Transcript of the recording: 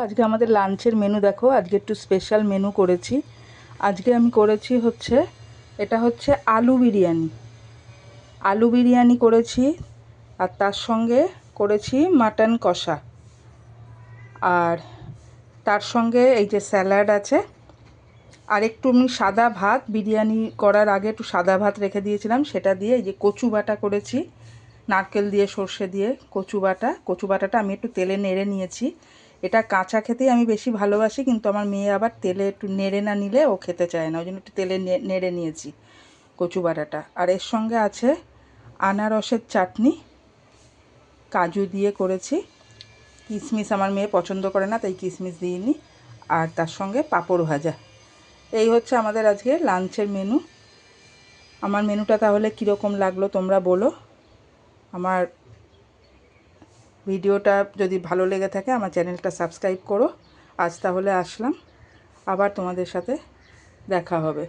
আজকে আমাদের লাঞ্চের মেনু দেখো। আজকে একটু স্পেশাল মেনু করেছি। আজকে আমি করেছি হচ্ছে এটা হচ্ছে আলু বিরিয়ানি করেছি, আর তার সঙ্গে করেছি মাটন কষা, আর তার সঙ্গে এই যে স্যালাড আছে, আর একটু আমি সাদা ভাত, বিরিয়ানি করার আগে একটু সাদা ভাত রেখে দিয়েছিলাম, সেটা দিয়ে এই যে কচু বাটা করেছি, নারকেল দিয়ে সর্ষে দিয়ে কচু বাটাটা আমি একটু তেলে নেড়ে নিয়েছি। এটা কাঁচা খেতেই আমি বেশি ভালোবাসি, কিন্তু আমার মেয়ে আবার তেলে একটু নেড়ে না নিলে ও খেতে চায় না, ওই জন্য একটু তেলে নেড়ে নিয়েছি কচু বাটাটা। আর এর সঙ্গে আছে আনারসের চাটনি, কাজু দিয়ে করেছি, কিশমিশ আমার মেয়ে পছন্দ করে না তাই কিশমিশ দিইনি, আর তার সঙ্গে পাঁপড় ভাজা। এই হচ্ছে আমাদের আজকে লাঞ্চের মেনু। আমার মেনুটা তাহলে কীরকম লাগলো তোমরা বলো। আমার ভিডিওটা যদি ভালো লেগে থাকে আমার চ্যানেলটা সাবস্ক্রাইব করো। আজ তাহলে আসলাম, আবার তোমাদের সাথে দেখা হবে।